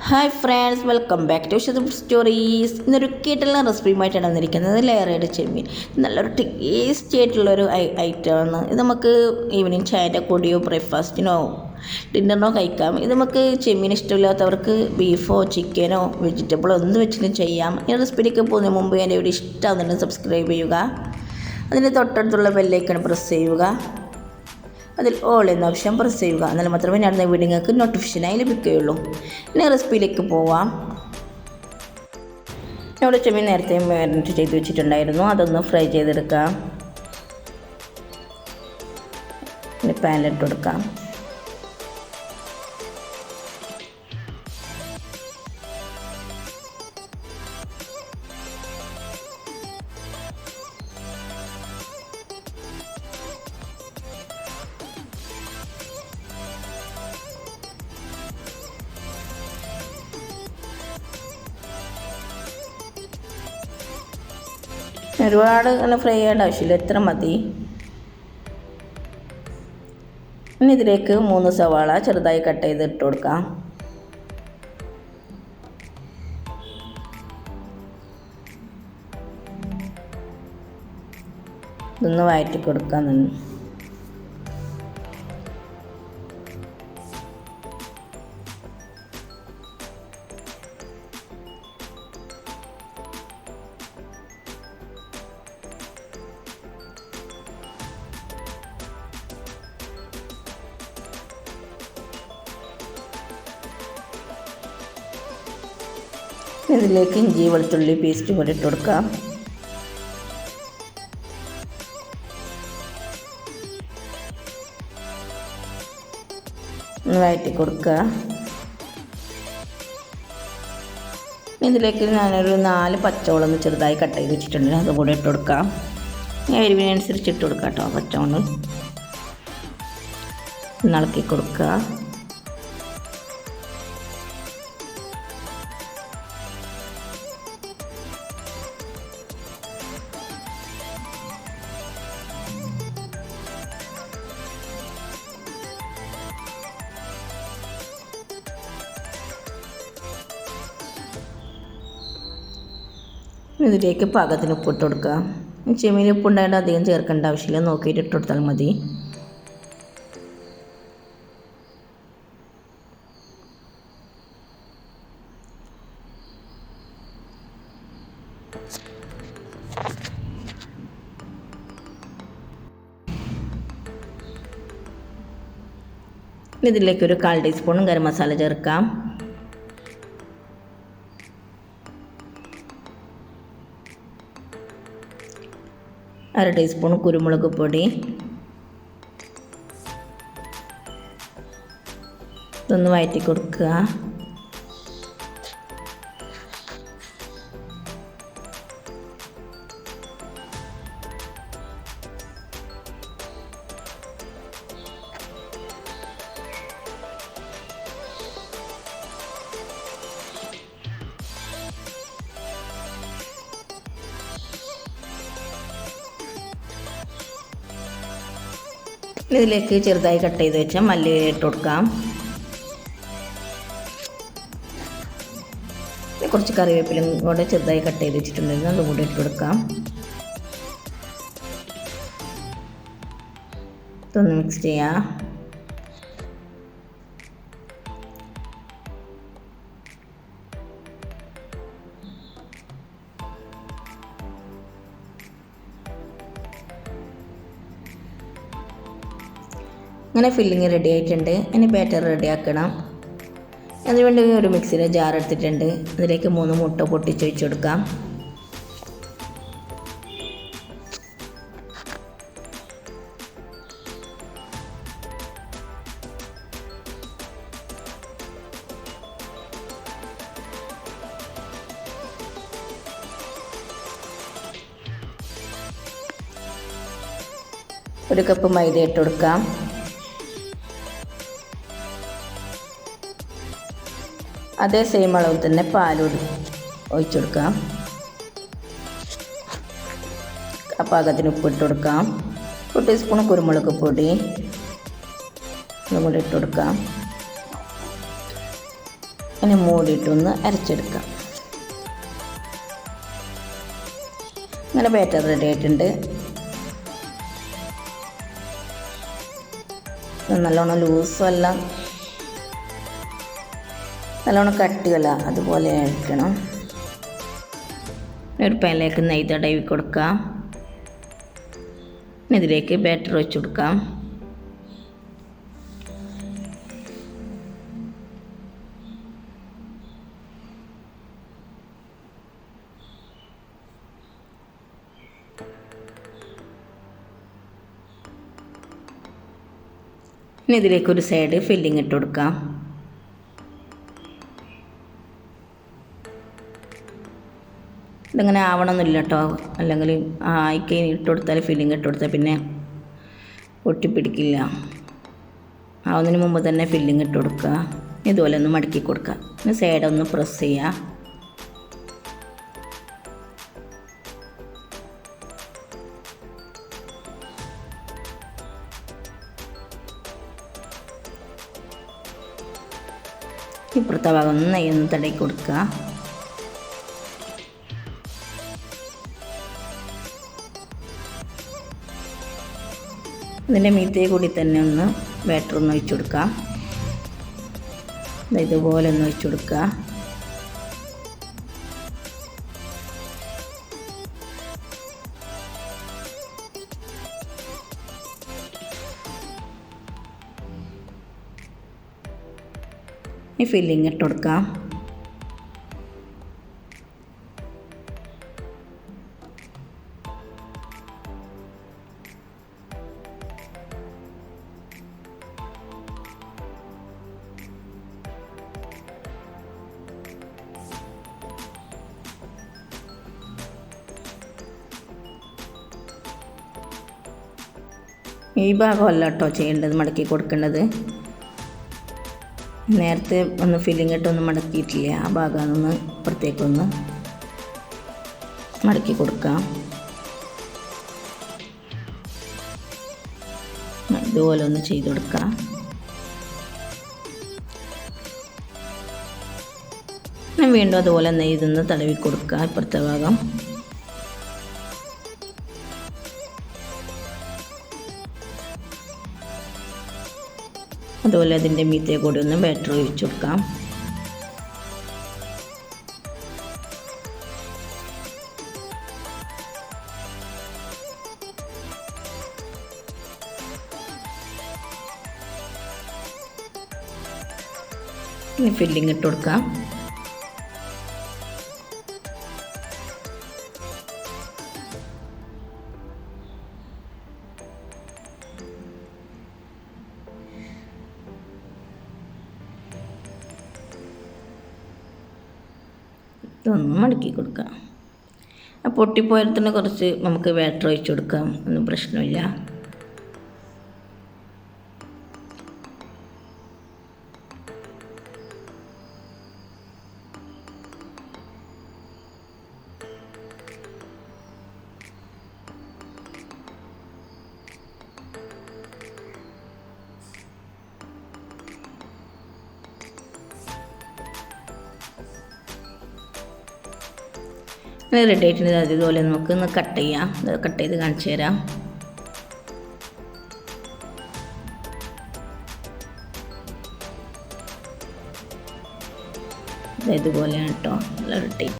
Hi friends, welcome back to stories. ഇന്നൊരു കിട്ടുള്ള റെസിപ്പിയുമായിട്ടാണ് വന്നിരിക്കുന്നത്. ലെയറേഡ് ചെമ്മീൻ നല്ലൊരു ടേസ്റ്റി ആയിട്ടുള്ളൊരു ഐറ്റമാണ്. ഇത് നമുക്ക് ഈവനിങ് ചായൻ്റെ കൂടിയോ ബ്രേക്ക്ഫാസ്റ്റിനോ ഡിന്നറിനോ കഴിക്കാം. ഇത് നമുക്ക് ചെമ്മീൻ ഇഷ്ടമില്ലാത്തവർക്ക് ബീഫോ ചിക്കനോ വെജിറ്റബിളോ എന്ത് വെച്ചിട്ടും ചെയ്യാം. ഈ റെസിപ്പിയിലേക്ക് പോകുന്നതിന് മുമ്പ് എൻ്റെ വീഡിയോ ഇഷ്ടമാകുന്നുണ്ടെങ്കിൽ സബ്സ്ക്രൈബ് ചെയ്യുക. അതിൻ്റെ തൊട്ടടുത്തുള്ള ബെല്ലൈക്കൺ പ്രസ് ചെയ്യുക. അതിൽ ഓൾ എന്ന ഓപ്ഷൻ പ്രസ് ചെയ്യുക. എന്നാൽ മാത്രമേ ഞാൻ വീഡിയോ നിങ്ങൾക്ക് നോട്ടിഫിക്കേഷനായി ലഭിക്കുകയുള്ളൂ. ഇനി റെസിപ്പിയിലേക്ക് പോവാം. ഇവിടെ ചെമ്മീൻ നേരത്തെ മാരിനേറ്റ് ചെയ്ത് വെച്ചിട്ടുണ്ടായിരുന്നു. അതൊന്ന് ഫ്രൈ ചെയ്തെടുക്കാം. ഇനി പാനിലിട്ട് കൊടുക്കാം. ഒരുപാട് അങ്ങനെ ഫ്രൈ ചെയ്യേണ്ട ആവശ്യമില്ല, എത്ര മതി. ഇനി ഇതിലേക്ക് 3 സവാള ചെറുതായി കട്ട് ചെയ്ത് ഇട്ട് കൊടുക്കാം. ഇതൊന്ന് വഴറ്റി കൊടുക്കാൻ നിന്ന് ഇതിലേക്ക് ഇഞ്ചി വെളുത്തുള്ളി പേസ്റ്റ് കൂടി ഇട്ട് കൊടുക്കാം. വഴറ്റി കൊടുക്കുക. ഇതിലേക്ക് ഞാനൊരു 4 പച്ചമുളക് ചെറുതായി കട്ട് ചെയ്ത് വെച്ചിട്ടുണ്ട്, അതും കൂടി ഇട്ട് കൊടുക്കാം. എരിവിനനുസരിച്ച് ഇട്ട് കൊടുക്കാം കേട്ടോ. പച്ചമുളക് ഇളക്കി കൊടുക്കുക. ഇതിലേക്ക് പാകത്തിന് ഉപ്പിട്ട് കൊടുക്കുക. ചെമ്മീൻ ഉപ്പുണ്ടായിട്ട് അധികം ചേർക്കേണ്ട ആവശ്യമില്ല, നോക്കിയിട്ട് ഇട്ട് കൊടുത്താൽ മതി. ഇതിലേക്ക് ഒരു 1/4 ടീസ്പൂൺ ഗരം മസാല ചേർക്കാം. അര ടീസ്പൂൺ കുരുമുളക് പൊടി. ഇതൊന്ന് വഴറ്റി കൊടുക്കുക. ഇതിലേക്ക് ചെറുതായി കട്ട് ചെയ്ത് വെച്ച മല്ലി ഇട്ട് കൊടുക്കാം. കുറച്ച് കറിവേപ്പിലും കൂടെ ചെറുതായി കട്ട് ചെയ്ത് വെച്ചിട്ടുണ്ടെങ്കിൽ അതും കൂടെ ഇട്ട് കൊടുക്കാം. ഇതൊന്ന് മിക്സ് ചെയ്യാം. അങ്ങനെ ഫില്ലിങ് റെഡി ആയിട്ടുണ്ട്. ഇനി ബാറ്റർ റെഡി ആക്കണം. അതിനുവേണ്ടി ഒരു മിക്സിയുടെ ജാർ എടുത്തിട്ടുണ്ട്. അതിലേക്ക് 3 മുട്ട പൊട്ടിച്ച് വെച്ച് കൊടുക്കാം. ഒരു കപ്പ് മൈദ ഇട്ട് കൊടുക്കാം. അതേ സെയിം അളവിൽ തന്നെ പാൽ ഒഴിച്ചു കൊടുക്കാം. പാകത്തിന് ഉപ്പിട്ട് കൊടുക്കാം. 1 ടീസ്പൂൺ കുരുമുളക് പൊടി ഇതും കൂടി ഇട്ട് കൊടുക്കാം. ഇനി മൂടിയിട്ടൊന്ന് അരച്ചെടുക്കാം. അങ്ങനെ ബാറ്റർ റെഡി ആയിട്ടുണ്ട്. നല്ലോണം ലൂസല്ല, നല്ലോണം കട്ടിയല്ല, അതുപോലെ ആയിരിക്കണം. ഒരു പാനിലേക്ക് നെയ്യ് തടവി കൊടുക്കാം. ഇതിലേക്ക് ബാറ്റർ ഒഴിച്ച് കൊടുക്കാം. ഇനി ഇതിലേക്ക് ഒരു സൈഡ് ഫില്ലിങ് ഇട്ട് കൊടുക്കാം. ഇതിങ്ങനെ ആവണമെന്നില്ല കേട്ടോ, അല്ലെങ്കിൽ ആയിക്കൈ ഇട്ട് കൊടുത്താൽ ഫില്ലിങ് ഇട്ട് കൊടുത്താൽ പിന്നെ ഒട്ടിപ്പിടിക്കില്ല. ആവുന്നതിന് മുമ്പ് തന്നെ ഫില്ലിങ് ഇട്ട് കൊടുക്കുക. ഇതുപോലെ ഒന്ന് മടക്കി കൊടുക്കുക. ഇനി സൈഡൊന്ന് പ്രസ് ചെയ്യുക. ഇപ്പുറത്തെ ഭാഗം ഒന്ന് നെയ്യൊന്ന് തടയി കൊടുക്കുക. ഇതിൻ്റെ മീത്തേ കൂടി തന്നെ ഒന്ന് ബാറ്റർ ഒന്ന് ഒഴിച്ചു കൊടുക്കാം. ഇതുപോലെ ഒന്ന് ഒഴിച്ചു കൊടുക്കുക. ഈ ഫില്ലിങ് ഇട്ട് കൊടുക്കാം. ഈ ഭാഗമല്ല കേട്ടോ ചെയ്യേണ്ടത്, മടക്കി കൊടുക്കേണ്ടത്. നേരത്തെ ഒന്ന് ഫില്ലിങ് ഇട്ടൊന്ന് മടക്കിയിട്ടില്ല, ആ ഭാഗം ഒന്ന് ഇപ്പുറത്തേക്കൊന്ന് മടക്കി കൊടുക്കാം. ഇതുപോലെ ഒന്ന് ചെയ്ത് കൊടുക്കാം. വീണ്ടും അതുപോലെ നെയ്തൊന്ന് തടവി കൊടുക്കുക ഇപ്പുറത്തെ ഭാഗം. അതുപോലെ അതിൻ്റെ മീത്തേ കൂടി ഒന്ന് ബാറ്റർ ഒഴിച്ചു കൊടുക്കാം. ഇനി ഫില്ലിങ് ഇട്ട് കൊടുക്കാം. ഇതൊന്ന് മടക്കി കൊടുക്കാം. ആ പൊട്ടിപ്പോയത്തിന് കുറച്ച് നമുക്ക് ബാറ്റർ ഒഴിച്ച് കൊടുക്കാം, ഒന്നും പ്രശ്നമില്ല. റെഡി ആയിട്ടുണ്ട്. അതുപോലെ നമുക്ക് ഒന്ന് കട്ട് ചെയ്യാം. കട്ട് ചെയ്ത് കാണിച്ചു തരാം. ഇതുപോലെയാണ് കേട്ടോ, നല്ല